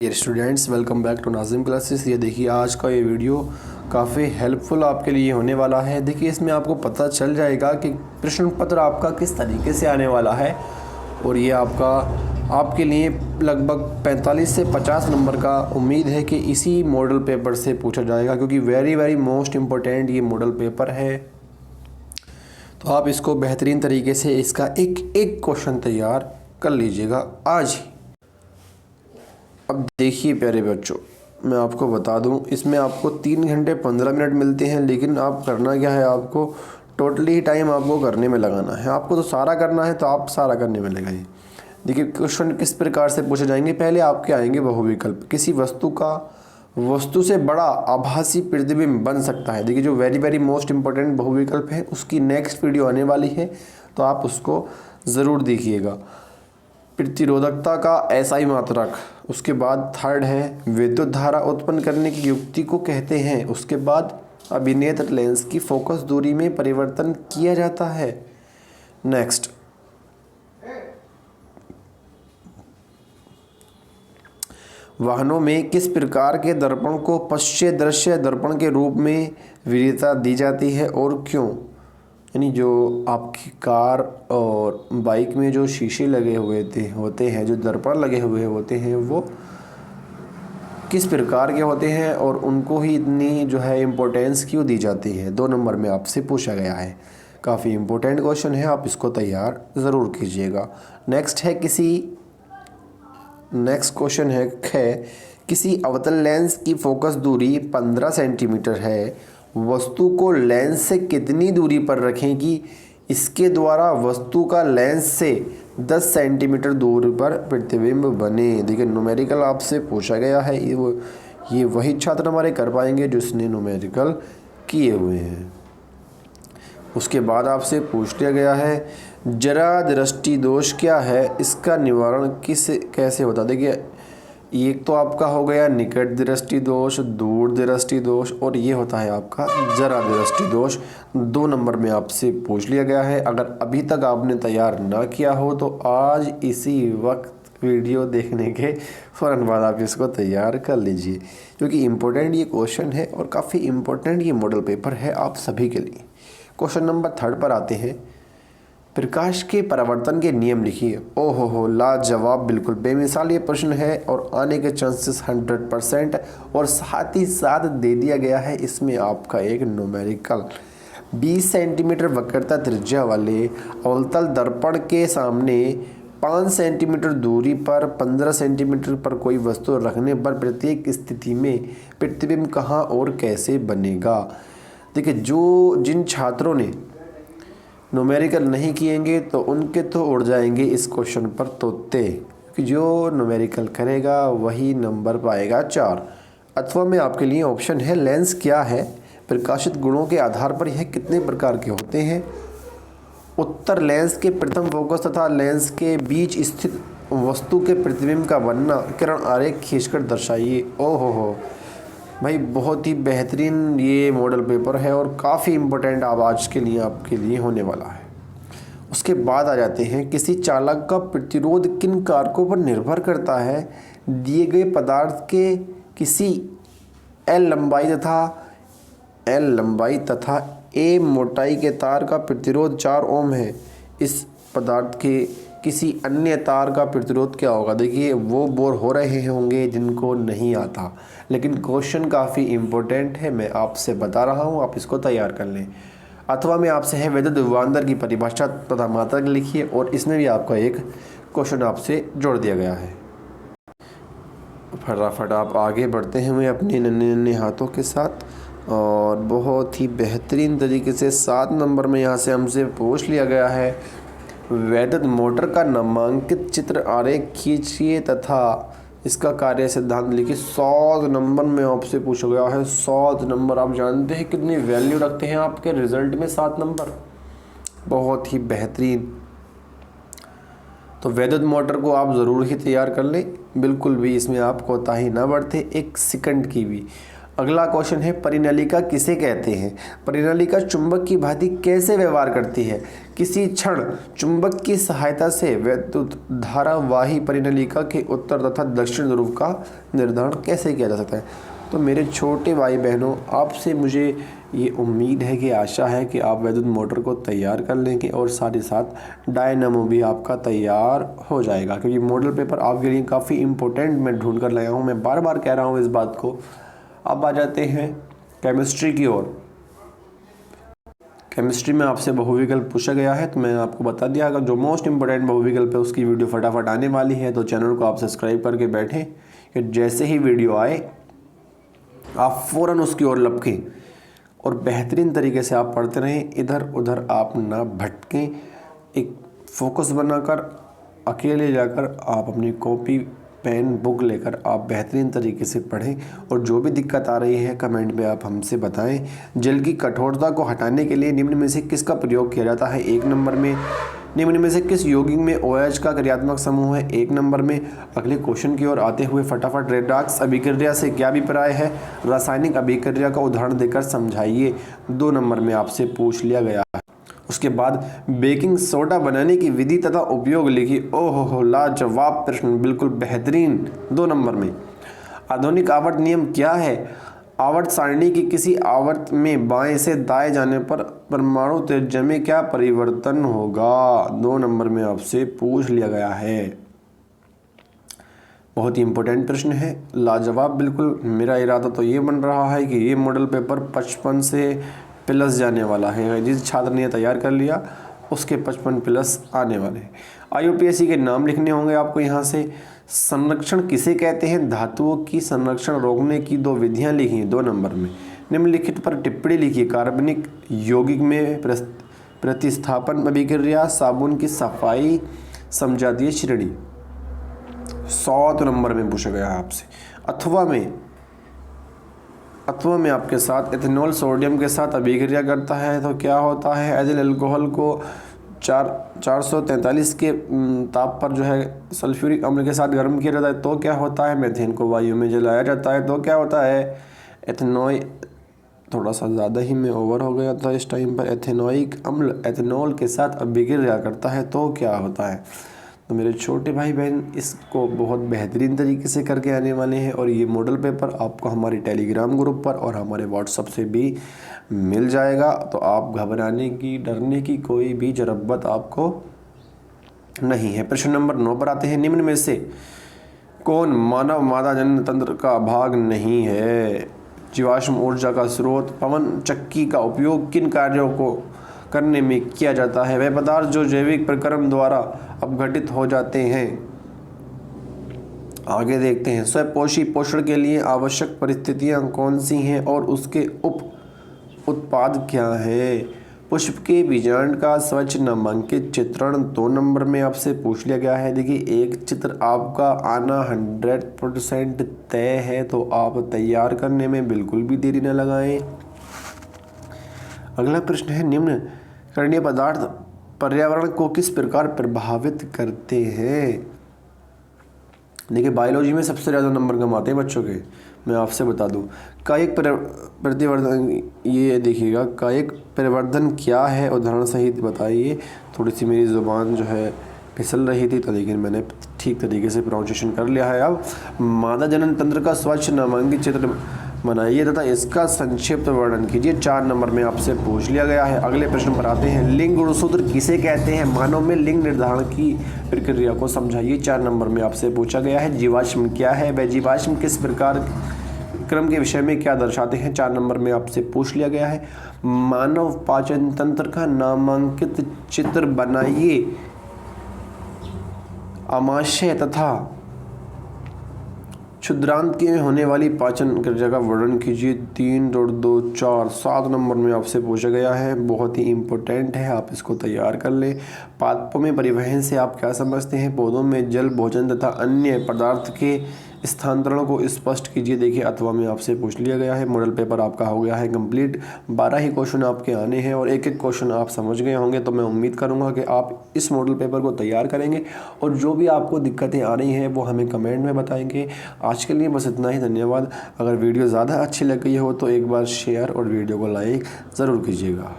Dear students, welcome back to Nazim classes. ये देखिए, आज का ये वीडियो काफ़ी हेल्पफुल आपके लिए होने वाला है। देखिए, इसमें आपको पता चल जाएगा कि प्रश्न पत्र आपका किस तरीके से आने वाला है और ये आपके लिए लगभग 45 से 50 नंबर का उम्मीद है कि इसी मॉडल पेपर से पूछा जाएगा, क्योंकि वेरी मोस्ट इम्पोर्टेंट ये मॉडल पेपर है। तो आप इसको बेहतरीन तरीके से इसका एक एक क्वेश्चन तैयार कर लीजिएगा आज ही। अब देखिए प्यारे बच्चों, मैं आपको बता दूं, इसमें आपको 3 घंटे 15 मिनट मिलते हैं, लेकिन आप करना क्या है, आपको टोटली टाइम आपको करने में लगाना है। आपको तो सारा करना है, तो आप सारा करने में लगाइए। देखिए, क्वेश्चन किस प्रकार से पूछे जाएंगे। पहले आपके आएंगे बहुविकल्प। किसी वस्तु से बड़ा आभासी प्रतिबिंब बन सकता है। देखिए, जो वेरी मोस्ट इम्पोर्टेंट बहुविकल्प है, उसकी नेक्स्ट वीडियो आने वाली है, तो आप उसको ज़रूर देखिएगा। प्रतिरोधकता का एसआई मात्रक। उसके बाद थर्ड है विद्युत धारा उत्पन्न करने की युक्ति को कहते हैं। उसके बाद अभिनेत्र लेंस की फोकस दूरी में परिवर्तन किया जाता है। नेक्स्ट, वाहनों में किस प्रकार के दर्पण को पश्चिम दृश्य दर्पण के रूप में वरीयता दी जाती है और क्यों। यानी जो आपकी कार और बाइक में जो शीशे लगे हुए होते हैं, जो दर्पण लगे हुए होते हैं, वो किस प्रकार के होते हैं और उनको ही इतनी जो है इम्पोर्टेंस क्यों दी जाती है। 2 नंबर में आपसे पूछा गया है। काफ़ी इम्पोर्टेंट क्वेश्चन है, आप इसको तैयार ज़रूर कीजिएगा। नेक्स्ट क्वेश्चन है किसी अवतल लेंस की फोकस दूरी 15 सेंटीमीटर है। वस्तु को लेंस से कितनी दूरी पर रखें कि इसके द्वारा वस्तु का लेंस से 10 सेंटीमीटर दूर पर प्रतिबिंब बने। देखिए, न्यूमेरिकल आपसे पूछा गया है। ये वही छात्र हमारे कर पाएंगे जिसने न्यूमेरिकल किए हुए हैं। उसके बाद आपसे पूछ लिया गया है जरा दृष्टि दोष क्या है, इसका निवारण कैसे होता है। देखिए, एक तो आपका हो गया निकट दृष्टि दोष, दूर दृष्टि दोष, और ये होता है आपका जरा दृष्टि दोष। 2 नंबर में आपसे पूछ लिया गया है। अगर अभी तक आपने तैयार ना किया हो तो आज इसी वक्त वीडियो देखने के फ़ौरन बाद आप इसको तैयार कर लीजिए, क्योंकि इम्पोर्टेंट ये क्वेश्चन है और काफ़ी इम्पोर्टेंट ये मॉडल पेपर है आप सभी के लिए। क्वेश्चन नंबर 3 पर आते हैं। प्रकाश के परावर्तन के नियम लिखिए। ओहो हो, लाजवाब, बिल्कुल बेमिसाल ये प्रश्न है और आने के चांसेस 100%, और साथ ही साथ दे दिया गया है इसमें आपका एक न्यूमेरिकल। 20 सेंटीमीटर वक्रता त्रिज्या वाले अवतल दर्पण के सामने 5 सेंटीमीटर दूरी पर 15 सेंटीमीटर पर कोई वस्तु रखने पर प्रत्येक स्थिति में प्रतिबिंब कहाँ और कैसे बनेगा। देखिए, जिन छात्रों ने न्यूमेरिकल नहीं किएंगे तो उनके तो उड़ जाएंगे इस क्वेश्चन पर तोते, क्योंकि जो न्यूमेरिकल करेगा वही नंबर पाएगा 4। अथवा में आपके लिए ऑप्शन है लेंस क्या है, प्रकाशित गुणों के आधार पर यह कितने प्रकार के होते हैं। उत्तर, लेंस के प्रथम फोकस तथा लेंस के बीच स्थित वस्तु के प्रतिबिंब का बनना किरण आरेख खींचकर दर्शाइए। ओहो हो भाई, बहुत ही बेहतरीन ये मॉडल पेपर है और काफ़ी इम्पोर्टेंट अब आज के लिए आपके लिए होने वाला है। उसके बाद आ जाते हैं किसी चालक का प्रतिरोध किन कारकों पर निर्भर करता है। दिए गए पदार्थ के किसी एल लंबाई तथा ए मोटाई के तार का प्रतिरोध 4 ओम है। इस पदार्थ के किसी अन्य तार का प्रतिरोध क्या होगा। देखिए, वो बोर हो रहे होंगे जिनको नहीं आता, लेकिन क्वेश्चन काफ़ी इम्पोर्टेंट है, मैं आपसे बता रहा हूँ, आप इसको तैयार कर लें। अथवा में आपसे है विद्युत विभवांतर की परिभाषा तथा मात्रक लिखिए, और इसमें भी आपका एक क्वेश्चन आपसे जोड़ दिया गया है। फटाफट आप आगे बढ़ते हैं अपने नन्हे हाथों के साथ, और बहुत ही बेहतरीन तरीके से 7 नंबर में यहाँ से हमसे पूछ लिया गया है वैद्युत मोटर का नामांकित चित्र आरेख खींचिए तथा इसका कार्य सिद्धांत लिखिए। 100 नंबर में आपसे पूछा गया है। 100 नंबर आप जानते हैं कितनी वैल्यू रखते हैं आपके रिजल्ट में 7 नंबर, बहुत ही बेहतरीन। तो वैद्युत मोटर को आप ज़रूर ही तैयार कर लें, बिल्कुल भी इसमें आप कोताही ना बरतें 1 सेकंड की भी। अगला क्वेश्चन है परिनलिका किसे कहते हैं? परिनलिका चुंबक की भांति कैसे व्यवहार करती है? किसी क्षण चुंबक की सहायता से वैद्युत धारावाही परिनलिका के उत्तर तथा दक्षिण ध्रुव का निर्धारण कैसे किया जा सकता है? तो मेरे छोटे भाई बहनों, आपसे मुझे ये उम्मीद है कि आशा है कि आप वैद्युत मोटर को तैयार कर लेंगे और साथ ही साथ डायनामो भी आपका तैयार हो जाएगा, क्योंकि मॉडल पेपर आपके लिए काफ़ी इम्पोर्टेंट मैं ढूंढ कर लाया हूँ। मैं बार बार कह रहा हूँ इस बात को। अब आ जाते हैं केमिस्ट्री की ओर। केमिस्ट्री में आपसे बहुविकल्प पूछा गया है, तो मैंने आपको बता दिया अगर जो मोस्ट इंपोर्टेंट बहुविकल्प है उसकी वीडियो फटाफट आने वाली है, तो चैनल को आप सब्सक्राइब करके बैठें कि जैसे ही वीडियो आए आप फ़ौरन उसकी ओर लपकें और बेहतरीन तरीके से आप पढ़ते रहें। इधर उधर आप ना भटकें, एक फोकस बनाकर अकेले जाकर आप अपनी कॉपी पेन बुक लेकर आप बेहतरीन तरीके से पढ़ें और जो भी दिक्कत आ रही है कमेंट में आप हमसे बताएं। जल की कठोरता को हटाने के लिए निम्न में से किसका प्रयोग किया जाता है? 1 नंबर में निम्न में से किस यौगिक में OH का क्रियात्मक समूह है? 1 नंबर में। अगले क्वेश्चन की ओर आते हुए फटाफट रेडॉक्स अभिक्रिया से क्या अभिप्राय है? रासायनिक अभिक्रिया का उदाहरण देकर समझाइए। 2 नंबर में आपसे पूछ लिया गया है। उसके बाद बेकिंग सोडा बनाने की विधि तथा उपयोग लिखिए। ओहो लाजवाब प्रश्न, बिल्कुल बेहतरीन। 2 नंबर में। आधुनिक आवर्त नियम क्या है? आवर्त सारणी की किसी आवर्त में बाएं से दाएं जाने पर परमाणु त्रिज्या में क्या परिवर्तन होगा? 2 नंबर में आपसे पूछ लिया गया है। बहुत ही इंपॉर्टेंट प्रश्न है, लाजवाब बिल्कुल। मेरा इरादा तो ये बन रहा है कि ये मॉडल पेपर 55 से प्लस जाने वाला है। जिस छात्र ने तैयार कर लिया उसके 55 प्लस आने वाले हैं। IUPAC के नाम लिखने होंगे आपको यहाँ से। संरक्षण किसे कहते हैं? धातुओं की संरक्षण रोकने की 2 विधियाँ लिखी हैं 2 नंबर में। निम्नलिखित पर टिप्पणी लिखिए। कार्बनिक यौगिक में प्रतिस्थापन अभिक्रिया, साबुन की सफाई, समजातीय श्रेणी। 100 नंबर में पूछा गया है आपसे। अथवा में आपके साथ एथेनॉल सोडियम के साथ अभिक्रिया करता है तो क्या होता है? एथिल अल्कोहल को 443 के ताप पर जो है सल्फ्यूरिक अम्ल के साथ गर्म किया जाता है तो क्या होता है? मीथेन को वायु में जलाया जाता है तो क्या होता है? एथेनॉल, थोड़ा सा ज़्यादा ही मैं ओवर हो गया था इस टाइम पर। एथेनोइक अम्ल एथेनॉल के साथ अभिक्रिया करता है तो क्या होता है? तो मेरे छोटे भाई बहन इसको बहुत बेहतरीन तरीके से करके आने वाले हैं और ये मॉडल पेपर आपको हमारे टेलीग्राम ग्रुप पर और हमारे व्हाट्सएप से भी मिल जाएगा। तो आप घबराने की, डरने की कोई भी ज़रूरत आपको नहीं है। प्रश्न नंबर 9 पर आते हैं। निम्न में से कौन मानव मादा जनन तंत्र का भाग नहीं है? जीवाश्म ऊर्जा का स्रोत। पवन चक्की का उपयोग किन कार्यों को करने में किया जाता है? वे पदार्थ जो जैविक प्रक्रम द्वारा अपघटित हो जाते हैं। आगे देखते हैं। स्वपोषी पोषण के लिए आवश्यक परिस्थितियां कौन सी हैं और उसके उप उत्पाद क्या है? पुष्प के बीजांड का स्वच्छ नामांकित चित्रण 2 नंबर में आपसे पूछ लिया गया है। देखिए एक चित्र आपका आना 100% तय है, तो आप तैयार करने में बिल्कुल भी देरी न लगाएं। अगला प्रश्न है, निम्न कणीय पदार्थ पर्यावरण को किस प्रकार प्रभावित करते हैं? देखिए बायोलॉजी में सबसे ज़्यादा नंबर कमाते हैं बच्चों के, मैं आपसे बता दूं। कायिक प्रतिवर्धन, ये देखिएगा कायिक परिवर्धन क्या है उदाहरण सहित बताइए। थोड़ी सी मेरी ज़ुबान जो है फिसल रही थी तो लेकिन मैंने ठीक तरीके से प्रोनाउंसिएशन कर लिया है। अब मादा जनन तंत्र का स्वच्छ नामांकित चित्र बनाइए तथा इसका संक्षिप्त वर्णन कीजिए। 4 नंबर में आपसे पूछ लिया गया है। अगले प्रश्न पर आते हैं। लिंग गुणसूत्र किसे कहते हैं? मानव में लिंग निर्धारण की प्रक्रिया को समझाइए। 4 नंबर में आपसे पूछा गया है। जीवाश्म क्या है? वह जीवाश्म किस प्रकार क्रम के विषय में क्या दर्शाते हैं? 4 नंबर में आपसे पूछ लिया गया है। मानव पाचन तंत्र का नामांकित चित्र बनाइए। आमाशय तथा क्षुद्रांत में होने वाली पाचन क्रिया का वर्णन कीजिए। 3, 2, 4, 7 नंबर में आपसे पूछा गया है। बहुत ही इम्पोर्टेंट है, आप इसको तैयार कर लें। पादपों में परिवहन से आप क्या समझते हैं? पौधों में जल, भोजन तथा अन्य पदार्थ के स्थानांतरण को स्पष्ट कीजिए। देखिए अथवा में आपसे पूछ लिया गया है, मॉडल पेपर आपका हो गया है कंप्लीट। 12 ही क्वेश्चन आपके आने हैं और एक एक क्वेश्चन आप समझ गए होंगे। तो मैं उम्मीद करूंगा कि आप इस मॉडल पेपर को तैयार करेंगे और जो भी आपको दिक्कतें आ रही हैं वो हमें कमेंट में बताएंगे। आज के लिए बस इतना ही, धन्यवाद। अगर वीडियो ज़्यादा अच्छी लग गई हो तो एक बार शेयर और वीडियो को लाइक ज़रूर कीजिएगा।